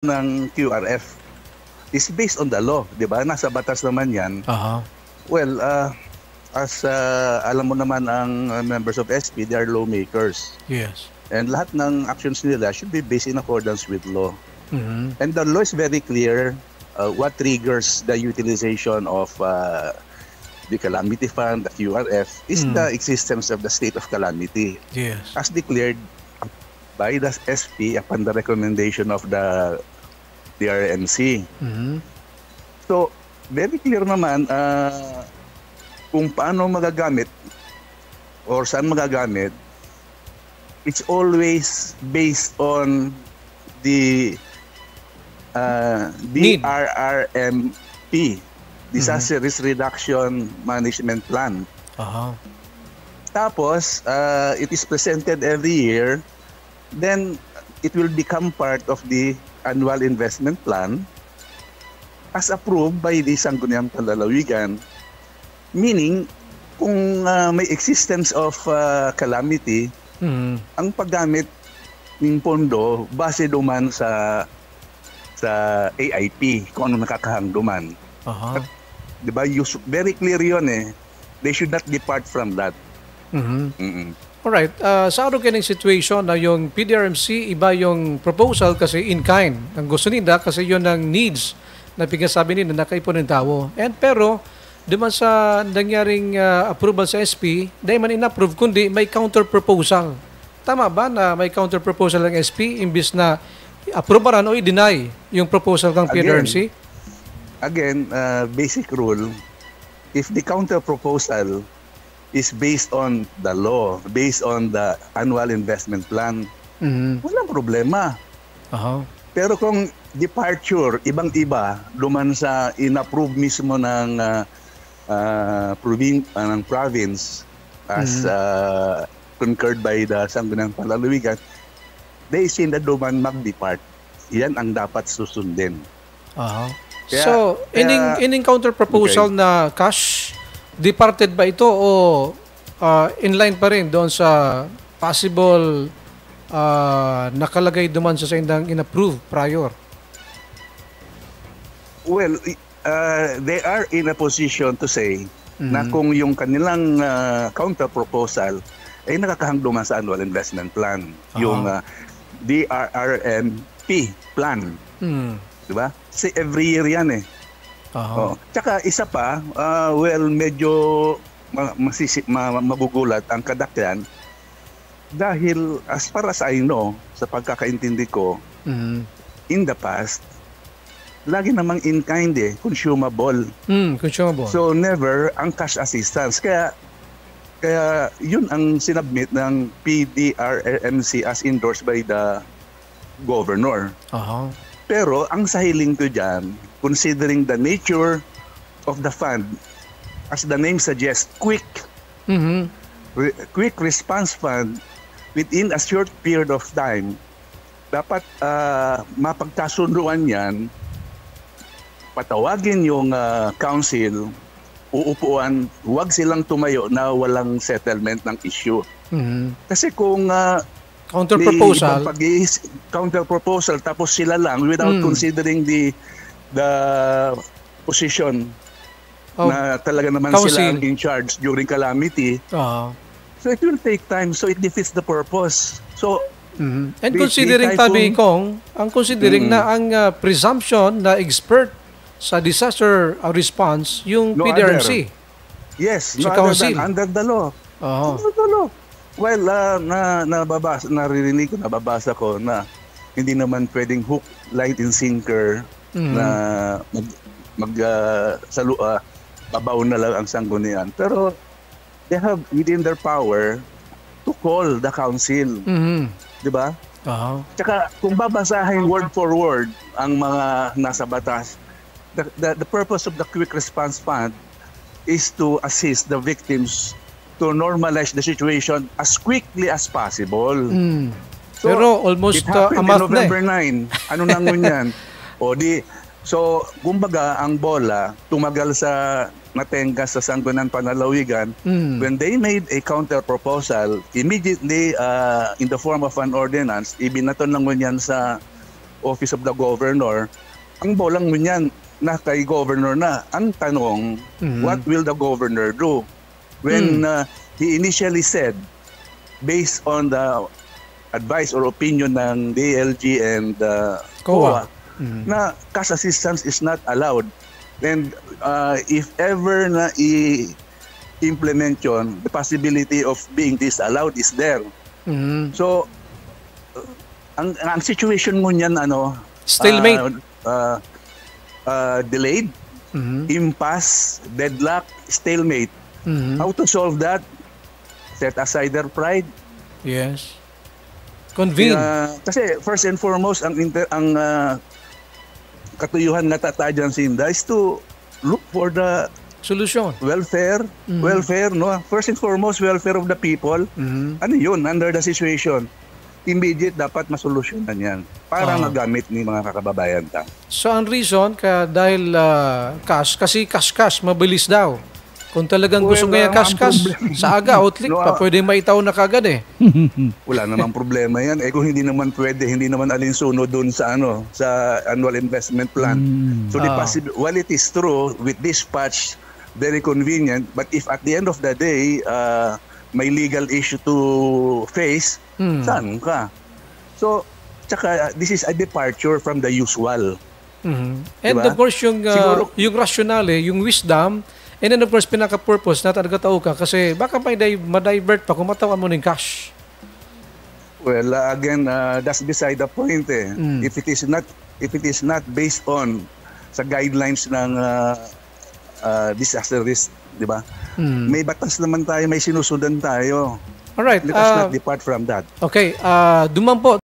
ng QRF is based on the law, di ba? Nasa batas naman yan. Well, as alam mo naman ang members of SP, they are lawmakers. Yes. And lahat ng actions nila should be based in accordance with law. And the law is very clear what triggers the utilization of the calamity fund, the QRF, is the existence of the state of calamity. Yes. As declared by the SP upon the recommendation of the RMC. So, very clear naman kung paano magagamit or saan magagamit. It's always based on the DRRMP, Disaster Risk Reduction Management Plan. Tapos, it is presented every year. Then, it will become part of the annual investment plan as approved by the Sangguniang Panlalawigan. Meaning, kung may existence of calamity, ang paggamit ng pondo base duman sa AIP, kung ano nakakahangduman. Diba? Very clear yun eh. They should not depart from that. Alright, sa araw kaning situation na yung PDRMC, iba yung proposal kasi in kind. Ang gusto nila kasi yun ang needs na pinasabi nila na kaipon ng tao. And pero, duman sa nangyaring approval sa SP, dahil man in-approve, kundi may counter-proposal. Tama ba na may counter-proposal ng SP imbis na approvean o i-deny yung proposal ng PDRMC? Again, basic rule, if the counter-proposal is based on the law, based on the annual investment plan, walang problema. Pero kung departure, ibang-iba, duman sa in-approve mismo ng province as concurred by the Sangguniang Panlalawigan, they say na duman mag-depart. Yan ang dapat susundin. So, ining counter-proposal na cash, departed ba ito o inline pa rin doon sa possible nakalagay duman sa indang in-approve prior? Well, they are in a position to say na kung yung kanilang counter-proposal ay nakakahangduman sa annual investment plan, yung DRRMP plan. Diba? Kasi every year yan eh. Tsaka isa pa, well, medyo magugulat ang kadakyan dahil as far as I know, sa pagkakaintindi ko, in the past, lagi namang in-kind eh, consumable. Consumable. So never ang cash assistance. Kaya yun ang sinubmit ng PDRMC as endorsed by the governor. Pero ang sahiling ko dyan, considering the nature of the fund, as the name suggests, quick response fund within a short period of time, dapat mapagkasunduan yan, patawagin yung council, uupuan, huwag silang tumayo na walang settlement ng issue. Kasi kung counter-proposal tapos sila lang without considering the position na talaga naman sila in charge during calamity. So it will take time, so it defeats the purpose. So and considering tabi kong, ang considering na ang presumption na expert sa disaster response yung PDRMC. Yes, no other than under the law. Under the law. Well, nababasa ko na hindi naman pwedeng hook, line, and sinker na babaw na lang ang sanggunian. Pero they have within their power to call the council. Diba? Tsaka kung babasahin word for word ang mga nasa batas, the purpose of the Quick Response Fund is to assist the victims to normalize the situation as quickly as possible. So, pero almost it happened a month in November 9. Ano nang yan? So, kumbaga, ang bola tumagal sa Natengas sa Sangguniang Panlalawigan. When they made a counter-proposal, immediately in the form of an ordinance, ibinaton lang mo yan sa office of the governor, ang bolang mo niyan na kay governor na. Ang tanong, what will the governor do? When he initially said, based on the advice or opinion ng DLG and COA, na cash assistance is not allowed. And if ever na i-implement yun, the possibility of being disallowed is there. So, ang situation mo niyan, stalemate. Delayed, impasse, deadlock, stalemate. How to solve that? Set aside their pride. Yes. Convene. Kasi first and foremost, ang katuyuhan na tatadyan si Inda is to look for the solution. Welfare, no? First and foremost, welfare of the people. Ano yun, under the situation? Immediate dapat masolusyonan yan para magamit ni mga kakababayan ta. So ang reason dahil cash, kasi cash, mabilis daw. Kung talagang gusto ngayon cash, sa aga, outlet pa, pwede maitaw na kagad eh. Wala namang problema yan. Kung hindi naman pwede, hindi naman alinsuno dun sa sa annual investment plan. So while it is true, with dispatch, very convenient, but if at the end of the day, may legal issue to face, saan ka? So, tsaka, this is a departure from the usual. And of course, yung rationale, yung wisdom, and then of course, pinaka-purpose na talaga tao ka kasi baka ma-divert pa kung matawan mo ng cash. Well, again, that's beside the point eh. If it is not based on sa guidelines ng disaster risk, di ba? May batas naman tayo, may sinusundan tayo. Alright. Let us not depart from that. Okay, dumampo